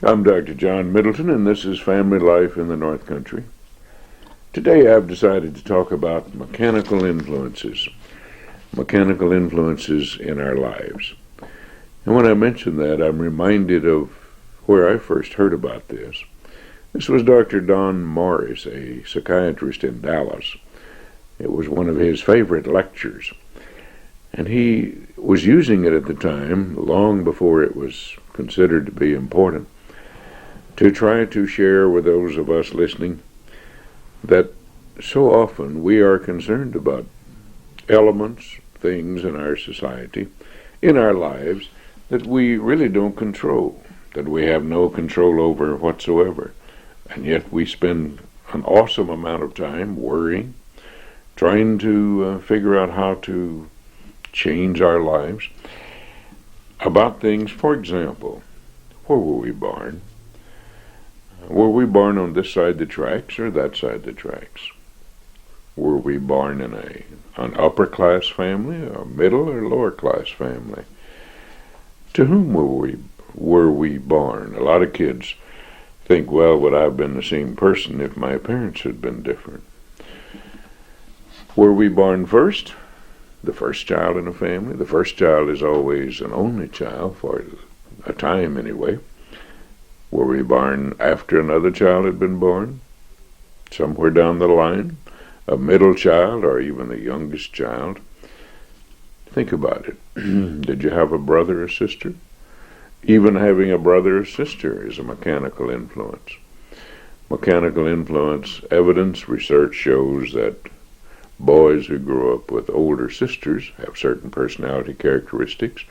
I'm Dr. John Middleton, and this is Family Life in the North Country. Today I've decided to talk about mechanical influences in our lives. And when I mention that, I'm reminded of where I first heard about this. This was Dr. Don Morris, a psychiatrist in Dallas. It was one of his favorite lectures. And he was using it at the time, long before it was considered to be important, to try to share with those of us listening that so often we are concerned about elements, things in our society, in our lives, that we really don't control, that we have no control over whatsoever. And yet we spend an awesome amount of time worrying, trying to figure out how to change our lives about things. For example, where were we born? Were we born on this side of the tracks or that side of the tracks? Were we born in an upper class family, a middle or lower class family? To whom were we born? A lot of kids think, well, would I have been the same person if my parents had been different? Were we born first? The first child in a family. The first child is always an only child, for a time anyway. Were we born after another child had been born? Somewhere down the line? A middle child or even the youngest child? Think about it. Did you have a brother or sister? Even having a brother or sister is a mechanical influence. Mechanical influence evidence, research shows that boys who grow up with older sisters have certain personality characteristics.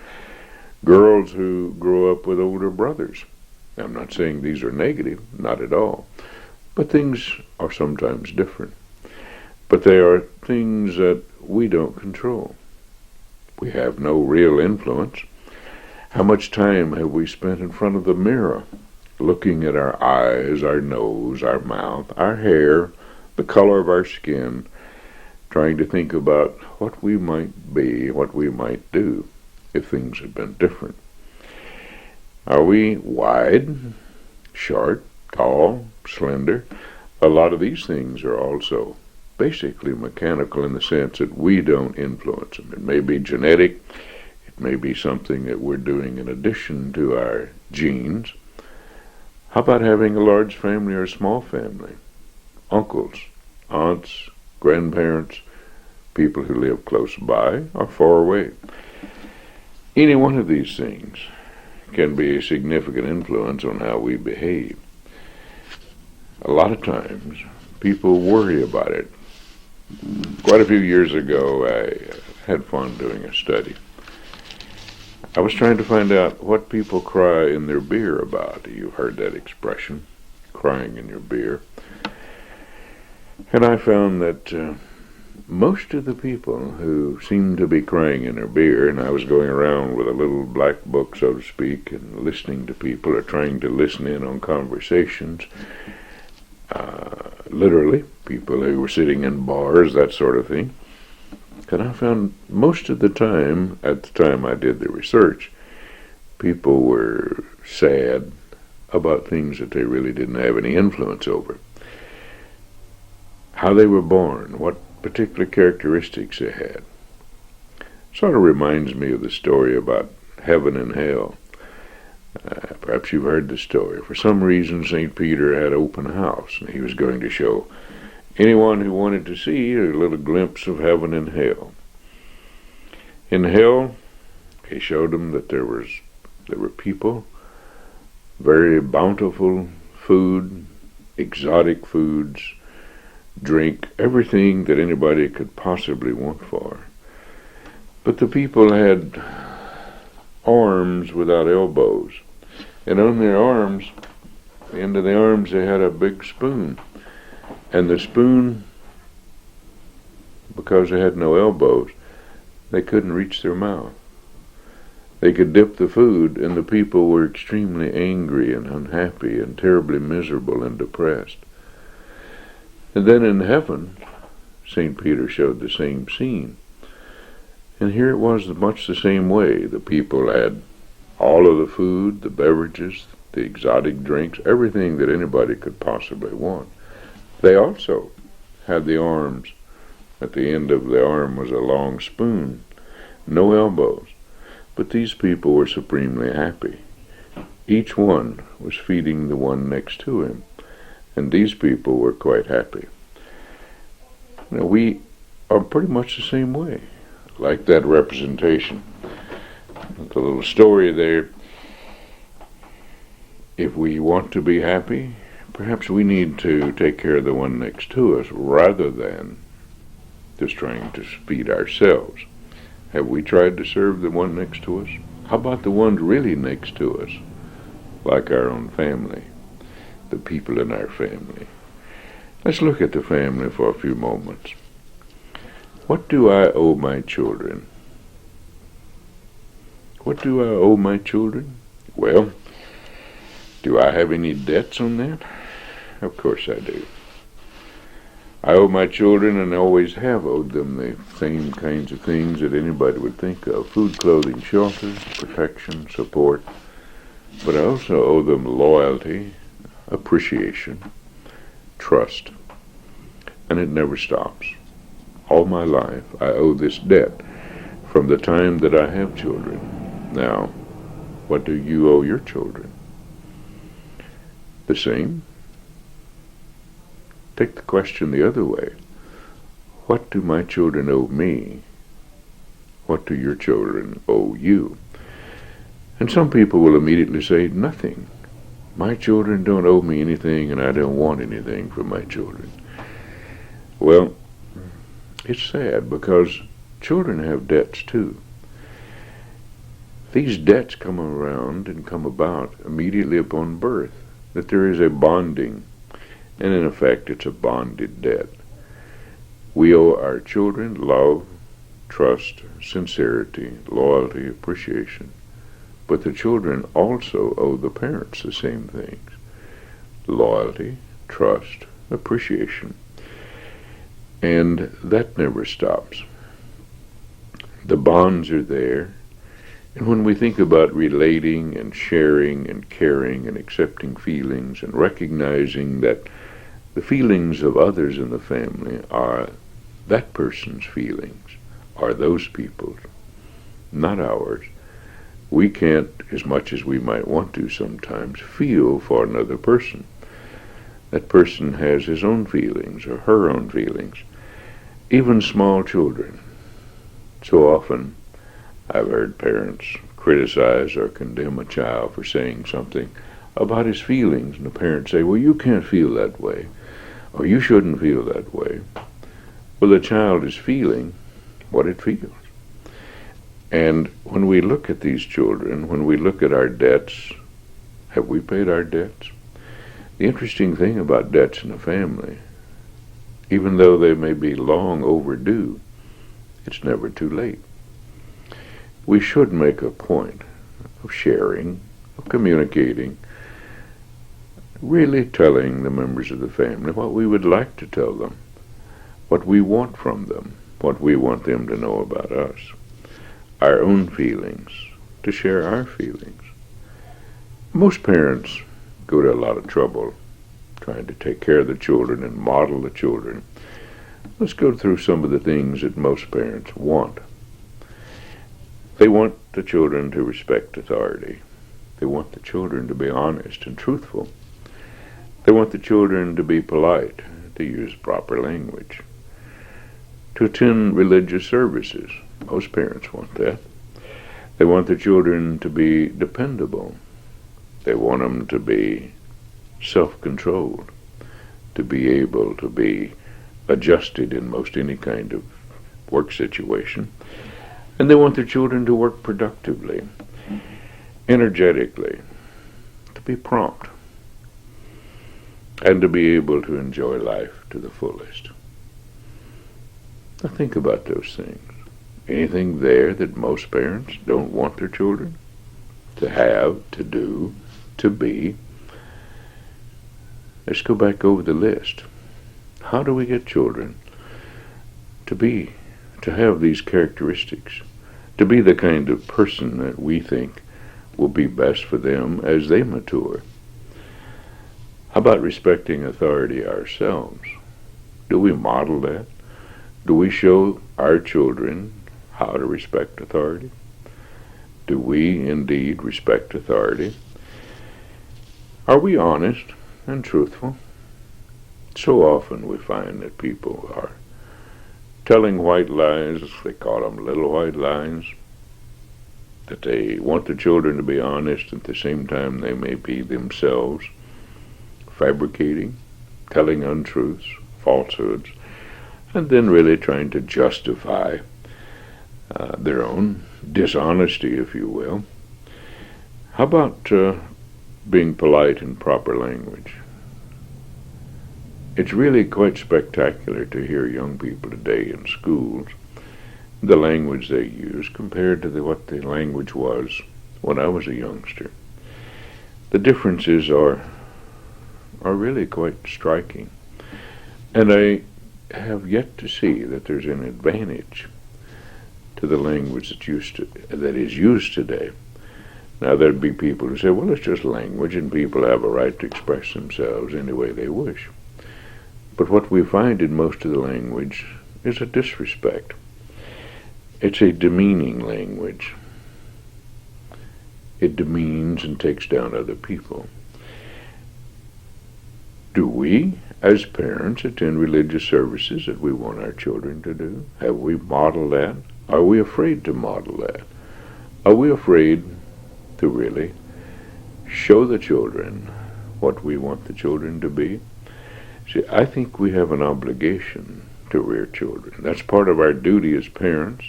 Girls who grow up with older brothers. I'm not saying these are negative, not at all. But things are sometimes different. But they are things that we don't control. We have no real influence. How much time have we spent in front of the mirror, looking at our eyes, our nose, our mouth, our hair, the color of our skin, trying to think about what we might be, what we might do if things had been different? Are we wide, short, tall, slender? A lot of these things are also basically mechanical in the sense that we don't influence them. It may be genetic. It may be something that we're doing in addition to our genes. How about having a large family or a small family? Uncles, aunts, grandparents, people who live close by or far away. Any one of these things can be a significant influence on how we behave. A lot of times, people worry about it. Quite a few years ago, I had fun doing a study. I was trying to find out what people cry in their beer about. You've heard that expression, crying in your beer. And I found that most of the people who seemed to be crying in their beer, and I was going around with a little black book, so to speak, and listening to people or trying to listen in on conversations, literally, people who were sitting in bars, that sort of thing. And I found most of the time, at the time I did the research, people were sad about things that they really didn't have any influence over. How they were born, what particular characteristics they had. Sort of reminds me of the story about heaven and hell. Perhaps you've heard the story. For some reason, St. Peter had open house, and he was going to show anyone who wanted to see a little glimpse of heaven and hell. In hell, he showed them that there were people, very bountiful food, exotic foods, drink, everything that anybody could possibly want for. But the people had arms without elbows. And on their arms, the end of the arms, they had a big spoon. And the spoon, because they had no elbows, they couldn't reach their mouth. They could dip the food, and the people were extremely angry and unhappy and terribly miserable and depressed. And then in heaven, St. Peter showed the same scene. And here it was much the same way. The people had all of the food, the beverages, the exotic drinks, everything that anybody could possibly want. They also had the arms. At the end of the arm was a long spoon, no elbows. But these people were supremely happy. Each one was feeding the one next to him, and these people were quite happy. Now, we are pretty much the same way, like that representation. The little story there, if we want to be happy, perhaps we need to take care of the one next to us rather than just trying to feed ourselves. Have we tried to serve the one next to us? How about the ones really next to us, like our own family, the people in our family? Let's look at the family for a few moments. What do I owe my children? What do I owe my children? Well, do I have any debts on that? Of course I do. I owe my children, and always have owed them, the same kinds of things that anybody would think of: food, clothing, shelter, protection, support. But I also owe them loyalty, appreciation, trust. And it never stops. All my life I owe this debt from the time that I have children. Now, what do you owe your children? The same? Take the question the other way. What do my children owe me? What do your children owe you? And some people will immediately say, nothing. My children don't owe me anything, and I don't want anything from my children. Well, it's sad, because children have debts too. These debts come around and come about immediately upon birth, that there is a bonding, and in effect it's a bonded debt. We owe our children love, trust, sincerity, loyalty, appreciation. But the children also owe the parents the same things: loyalty, trust, appreciation. And that never stops. The bonds are there. And when we think about relating and sharing and caring and accepting feelings and recognizing that the feelings of others in the family are that person's feelings, are those people's, not ours, we can't, as much as we might want to sometimes, feel for another person. That person has his own feelings or her own feelings. Even small children. So often I've heard parents criticize or condemn a child for saying something about his feelings, and the parents say, well, you can't feel that way, or you shouldn't feel that way. Well, the child is feeling what it feels. And when we look at these children, when we look at our debts, have we paid our debts? The interesting thing about debts in a family, even though they may be long overdue, it's never too late. We should make a point of sharing, of communicating, really telling the members of the family what we would like to tell them, what we want from them, what we want them to know about us, our own feelings, to share our feelings. Most parents go to a lot of trouble trying to take care of the children and model the children. Let's go through some of the things that most parents want. They want the children to respect authority. They want the children to be honest and truthful. They want the children to be polite, to use proper language, to attend religious services. Most parents want that. They want the children to be dependable. They want them to be self-controlled, to be able to be adjusted in most any kind of work situation. And they want their children to work productively, energetically, to be prompt, and to be able to enjoy life to the fullest. Now think about those things. Anything there that most parents don't want their children to have, to do, to be? Let's go back over the list. How do we get children to have these characteristics, to be the kind of person that we think will be best for them as they mature? How about respecting authority ourselves? Do we model that? Do we show our children how to respect authority? Do we indeed respect authority? Are we honest and truthful? So often we find that people are telling white lies, they call them little white lies, that they want the children to be honest, at the same time they may be themselves fabricating, telling untruths, falsehoods, and then really trying to justify their own dishonesty, if you will. How about being polite in proper language? It's really quite spectacular to hear young people today in schools, the language they use compared to what the language was when I was a youngster. The differences are really quite striking. And I have yet to see that there's an advantage to the language that is used today. Now, there'd be people who say, well, it's just language and people have a right to express themselves any way they wish. But what we find in most of the language is a disrespect. It's a demeaning language. It demeans and takes down other people. Do we, as parents, attend religious services that we want our children to do? Have we modeled that? Are we afraid to model that? Are we afraid to really show the children what we want the children to be? See, I think we have an obligation to rear children. That's part of our duty as parents.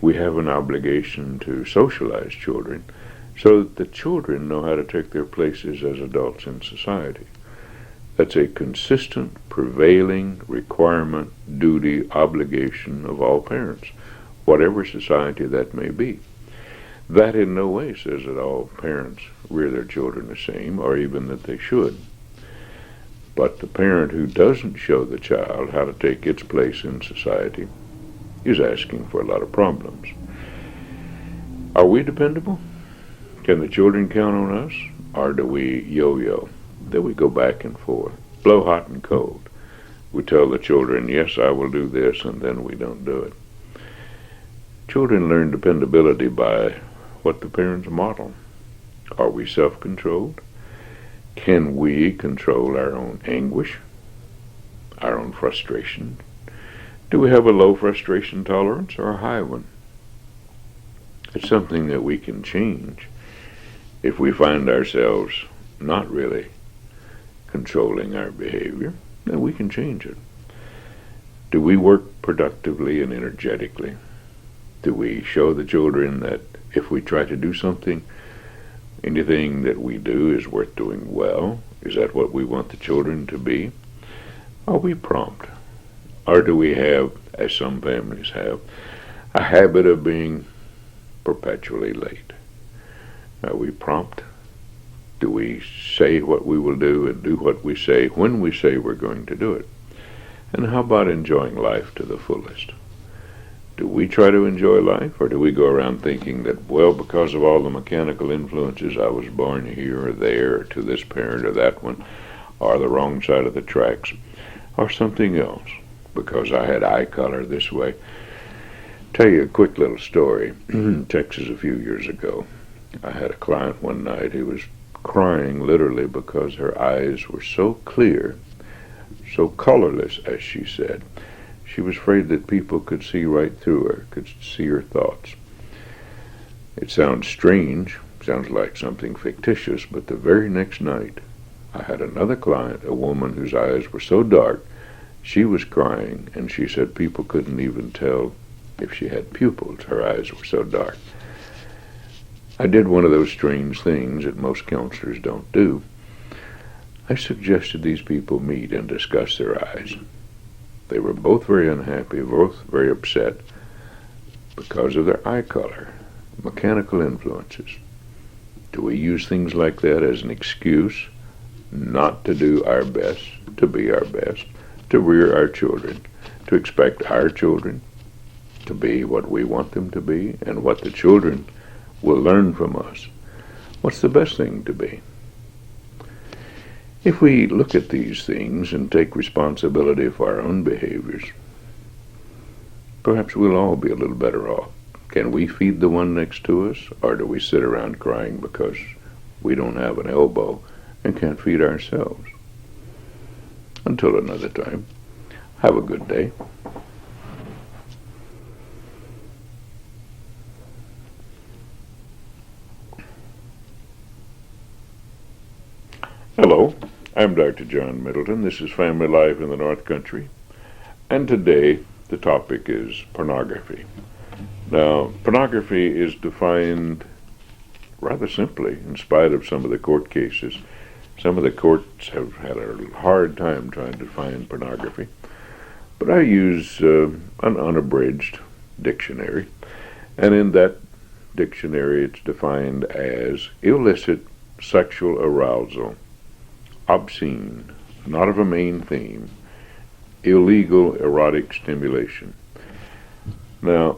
We have an obligation to socialize children so that the children know how to take their places as adults in society. That's a consistent, prevailing requirement, duty, obligation of all parents, whatever society that may be. That in no way says that all parents rear their children the same, or even that they should. But the parent who doesn't show the child how to take its place in society is asking for a lot of problems. Are we dependable? Can the children count on us? Or do we yo-yo? Then we go back and forth, blow hot and cold. We tell the children, yes, I will do this, and then we don't do it. Children learn dependability by what the parents model. Are we self-controlled? Can we control our own anguish, our own frustration? Do we have a low frustration tolerance or a high one? It's something that we can change if we find ourselves not really controlling our behavior, then we can change it. Do we work productively and energetically? Do we show the children that if we try to do something, anything that we do is worth doing well? Is that what we want the children to be? Are we prompt? Or do we have, as some families have, a habit of being perpetually late? Are we prompt? Do we say what we will do and do what we say when we say we're going to do it? And how about enjoying life to the fullest? Do we try to enjoy life, or do we go around thinking that, well, because of all the mechanical influences, I was born here or there, or to this parent or that one, or the wrong side of the tracks, or something else, because I had eye color this way? Tell you a quick little story. In Texas a few years ago, I had a client one night who was crying literally because her eyes were so clear, so colorless, as she said. She was afraid that people could see right through her, could see her thoughts. It sounds strange, sounds like something fictitious, but the very next night, I had another client, a woman whose eyes were so dark, she was crying, and she said people couldn't even tell if she had pupils. Her eyes were so dark. I did one of those strange things that most counselors don't do. I suggested these people meet and discuss their eyes. They were both very unhappy, both very upset because of their eye color, mechanical influences. Do we use things like that as an excuse not to do our best, to be our best, to rear our children, to expect our children to be what we want them to be, and what the children will learn from us? What's the best thing to be? If we look at these things and take responsibility for our own behaviors, perhaps we'll all be a little better off. Can we feed the one next to us, or do we sit around crying because we don't have an elbow and can't feed ourselves? Until another time, have a good day. Hello, I'm Dr. John Middleton. This is Family Life in the North Country, and today the topic is pornography. Now, pornography is defined rather simply, in spite of some of the court cases. Some of the courts have had a hard time trying to define pornography, but I use an unabridged dictionary, and in that dictionary it's defined as illicit sexual arousal, obscene, not of a main theme, illegal erotic stimulation. Now,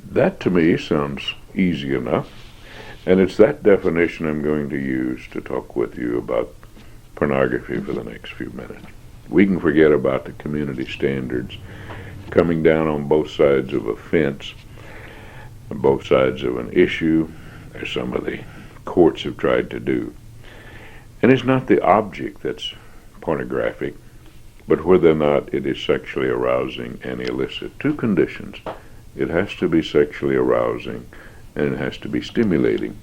that to me sounds easy enough, and it's that definition I'm going to use to talk with you about pornography for the next few minutes. We can forget about the community standards coming down on both sides of a fence, on both sides of an issue, as some of the courts have tried to do. And it's not the object that's pornographic, but whether or not it is sexually arousing and illicit. Two conditions. It has to be sexually arousing, and it has to be stimulating.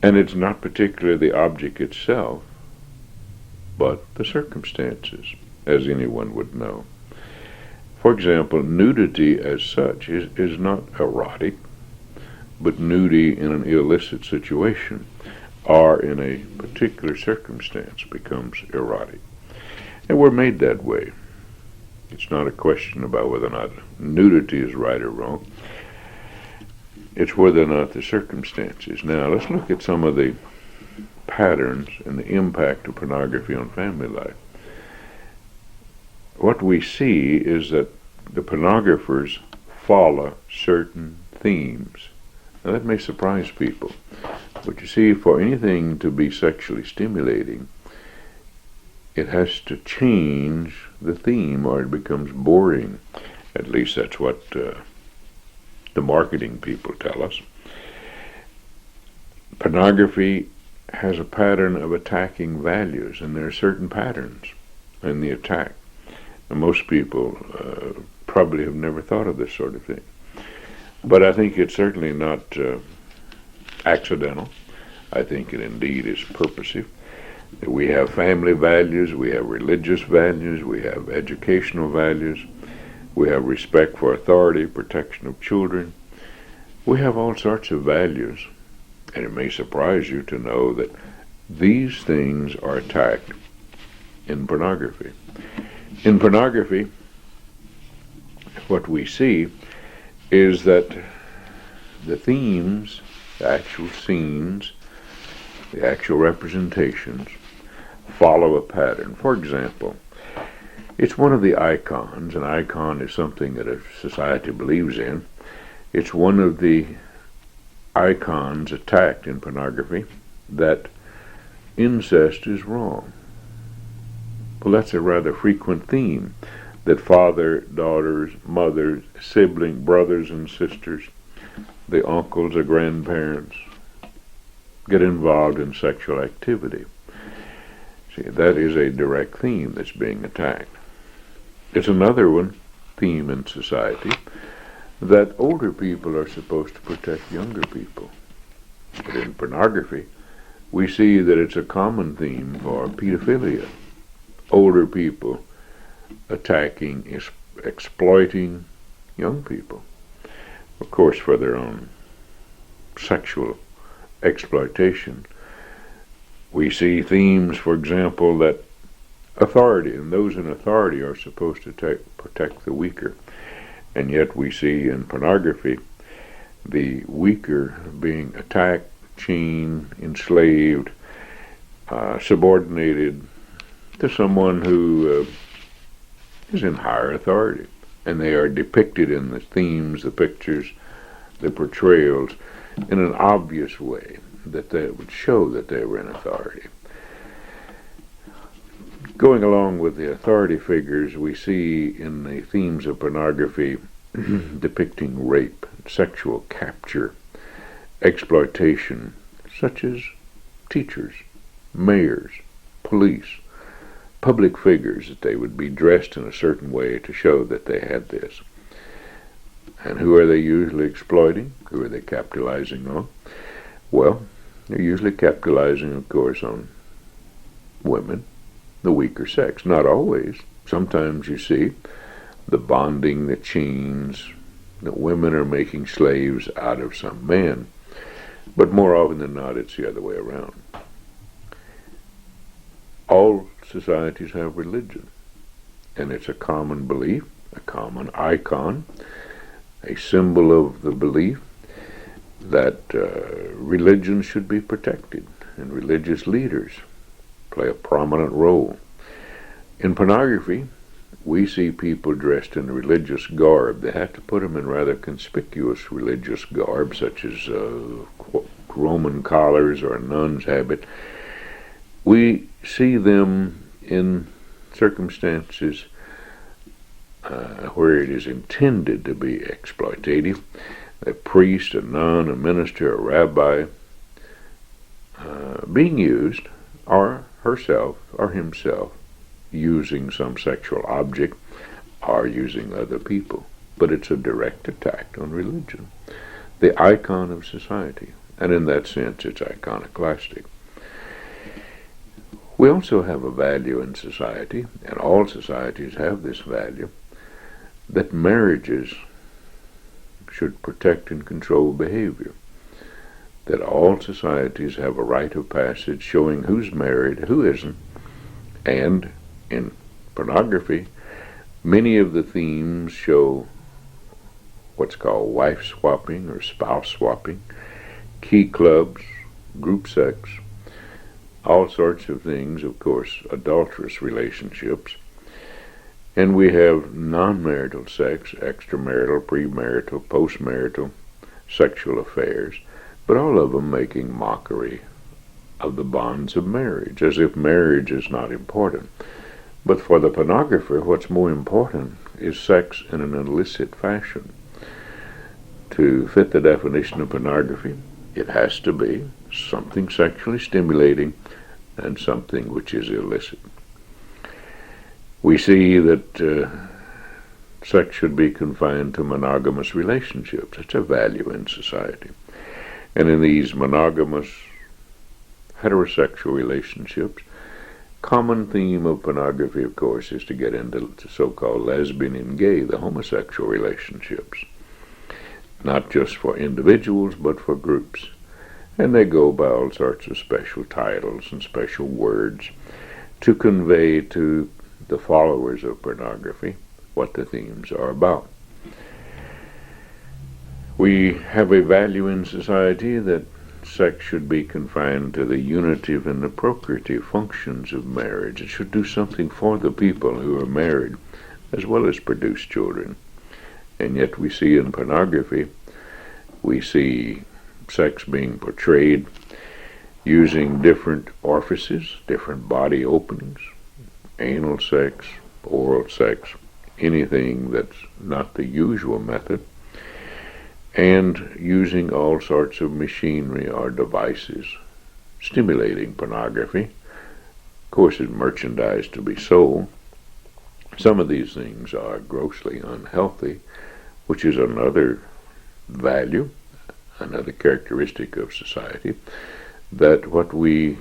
And it's not particularly the object itself, but the circumstances, as anyone would know. For example, nudity as such is not erotic, but nudity in an illicit situation or in a particular circumstance becomes erotic. And we're made that way. It's not a question about whether or not nudity is right or wrong. It's whether or not the circumstances. Now, let's look at some of the patterns and the impact of pornography on family life. What we see is that the pornographers follow certain themes. Now, that may surprise people. But you see, for anything to be sexually stimulating, it has to change the theme or it becomes boring. At least that's what the marketing people tell us. Pornography has a pattern of attacking values, and there are certain patterns in the attack. And most people probably have never thought of this sort of thing. But I think it's certainly not accidental. I think it indeed is purposive. We have family values, we have religious values, we have educational values, we have respect for authority, protection of children. We have all sorts of values, and it may surprise you to know that these things are attacked in pornography. In pornography, what we see is that the themes, the actual scenes, the actual representations follow a pattern. For example, it's one of the icons. An icon is something that a society believes in. It's one of the icons attacked in pornography that incest is wrong. Well, that's a rather frequent theme, that father, daughters, mothers, siblings, brothers and sisters, the uncles or grandparents get involved in sexual activity. See, that is a direct theme that's being attacked. It's another theme in society, that older people are supposed to protect younger people. But in pornography, we see that it's a common theme for pedophilia. Older people attacking, exploiting young people, of course, for their own sexual exploitation. We see themes, for example, that authority and those in authority are supposed to protect the weaker. And yet we see in pornography the weaker being attacked, chained, enslaved, subordinated to someone who is in higher authority. And they are depicted in the themes, the pictures, the portrayals in an obvious way that they would show that they were in authority. Going along with the authority figures, we see in the themes of pornography depicting rape, sexual capture, exploitation, such as teachers, mayors, police, public figures, that they would be dressed in a certain way to show that they had this. And who are they usually exploiting? Who are they capitalizing on? Well, they're usually capitalizing, of course, on women, the weaker sex. Not always. Sometimes you see the bonding, the chains, that women are making slaves out of some men. But more often than not, it's the other way around. All societies have religion, and it's a common belief, a common icon, a symbol of the belief that religion should be protected, and religious leaders play a prominent role. In pornography, we see people dressed in religious garb. They have to put them in rather conspicuous religious garb, such as Roman collars or a nun's habit. We see them in circumstances where it is intended to be exploitative. A priest, a nun, a minister, a rabbi being used, or herself or himself, using some sexual object, or using other people. But it's a direct attack on religion, the icon of society, and in that sense it's iconoclastic. We also have a value in society, and all societies have this value, that marriages should protect and control behavior. That all societies have a rite of passage showing who's married, who isn't. And in pornography, many of the themes show what's called wife swapping or spouse swapping, key clubs, group sex, all sorts of things, of course, adulterous relationships. And we have non-marital sex, extramarital, premarital, postmarital, sexual affairs, but all of them making mockery of the bonds of marriage, as if marriage is not important. But for the pornographer, what's more important is sex in an illicit fashion. To fit the definition of pornography, it has to be something sexually stimulating and something which is illicit. We see that sex should be confined to monogamous relationships. It's a value in society. And in these monogamous heterosexual relationships, common theme of pornography, of course, is to get into the so-called lesbian and gay, the homosexual relationships. Not just for individuals, but for groups. And they go by all sorts of special titles and special words to convey to the followers of pornography what the themes are about. We have a value in society that sex should be confined to the unitive and the procreative functions of marriage. It should do something for the people who are married, as well as produce children. And yet we see in pornography, we see sex being portrayed using different orifices, different body openings, anal sex, oral sex, anything that's not the usual method, and using all sorts of machinery or devices, stimulating pornography. Of course, it's merchandise to be sold. Some of these things are grossly unhealthy, which is another value, another characteristic of society, that what we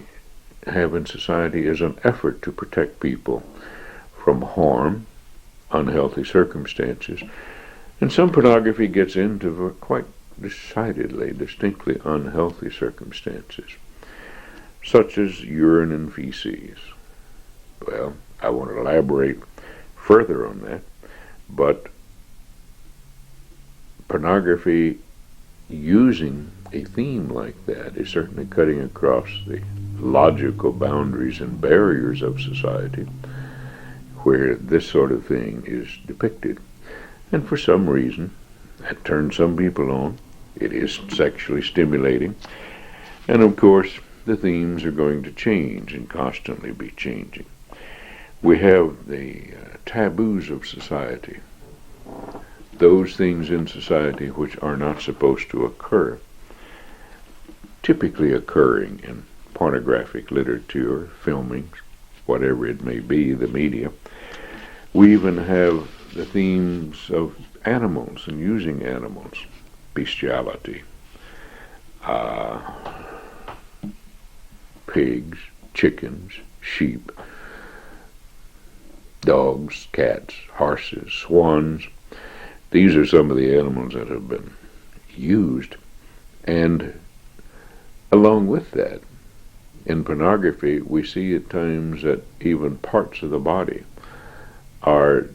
have in society is an effort to protect people from harm, unhealthy circumstances. And some pornography gets into quite decidedly, distinctly unhealthy circumstances, such as urine and feces. Well, I won't elaborate further on that, but pornography using a theme like that is certainly cutting across the logical boundaries and barriers of society where this sort of thing is depicted. And for some reason, that turns some people on. It is sexually stimulating. And of course, the themes are going to change and constantly be changing. We have the taboos of society, those things in society which are not supposed to occur, typically occurring in pornographic literature, filming, whatever it may be, the media. We even have the themes of animals and using animals, bestiality, pigs, chickens, sheep, dogs, cats, horses, swans. These are some of the animals that have been used. And along with that, in pornography, we see at times that even parts of the body are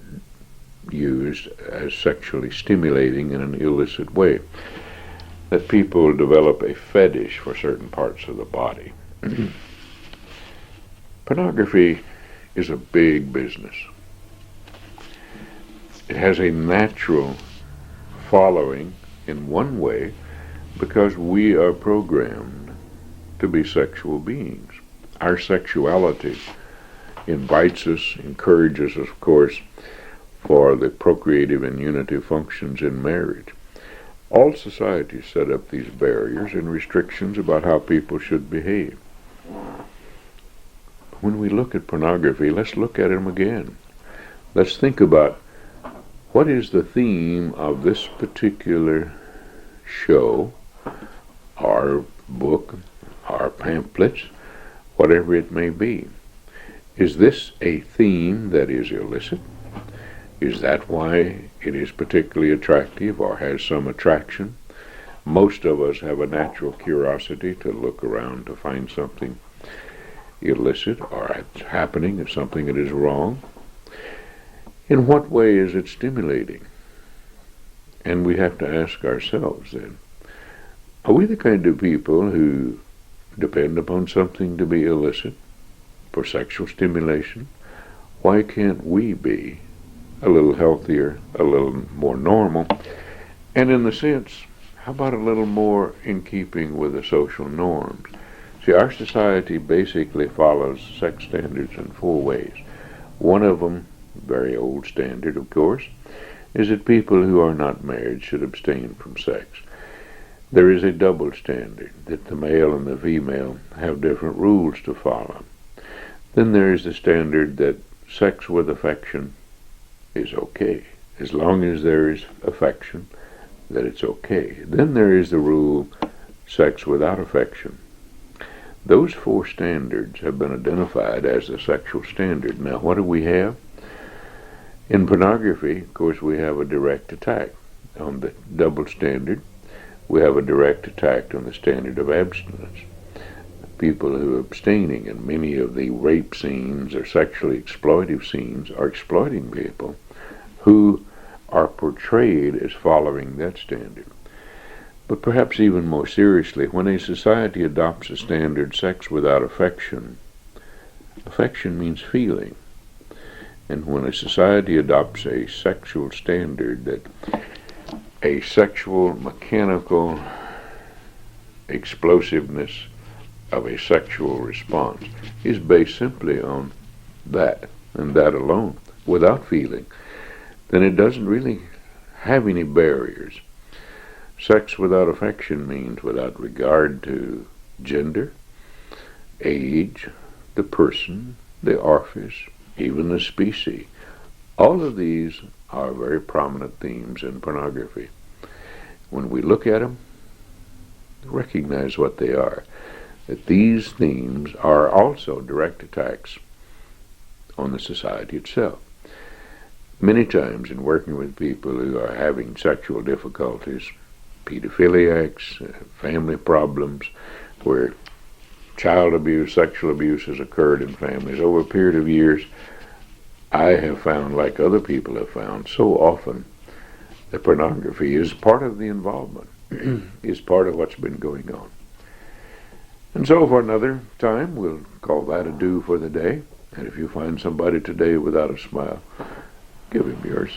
used as sexually stimulating in an illicit way. That people develop a fetish for certain parts of the body. Pornography is a big business. It has a natural following in one way because we are programmed to be sexual beings. Our sexuality invites us, encourages us, of course, for the procreative and unitive functions in marriage. All societies set up these barriers and restrictions about how people should behave. When we look at pornography, let's look at them again. Let's think about what is the theme of this particular show, or book, or pamphlets, whatever it may be. Is this a theme that is illicit? Is that why it is particularly attractive or has some attraction? Most of us have a natural curiosity to look around to find something illicit or happening, or something that is wrong. In what way is it stimulating? And we have to ask ourselves then, are we the kind of people who depend upon something to be illicit for sexual stimulation? Why can't we be a little healthier, a little more normal? And in the sense, how about a little more in keeping with the social norms? See, our society basically follows sex standards in 4 ways. One of them, very old standard, of course, is that people who are not married should abstain from sex. There is a double standard, that the male and the female have different rules to follow. Then there is the standard that sex with affection is okay. As long as there is affection, that it's okay. Then there is the rule, sex without affection. Those 4 standards have been identified as the sexual standard. Now, what do we have? In pornography, of course, we have a direct attack on the double standard. We have a direct attack on the standard of abstinence. People who are abstaining in many of the rape scenes or sexually exploitive scenes are exploiting people who are portrayed as following that standard. But perhaps even more seriously, when a society adopts a standard, sex without affection, affection means feeling. And when a society adopts a sexual standard, that a sexual, mechanical explosiveness of a sexual response is based simply on that, and that alone, without feeling, then it doesn't really have any barriers. Sex without affection means without regard to gender, age, the person, the office, even the species. All of these are very prominent themes in pornography. When we look at them, recognize what they are. That these themes are also direct attacks on the society itself. Many times in working with people who are having sexual difficulties, pedophiliacs, family problems, where child abuse, sexual abuse has occurred in families over a period of years, I have found, like other people have found, so often that pornography is part of the involvement, is part of what's been going on. And so for another time, we'll call that a do for the day. And if you find somebody today without a smile, give him yours.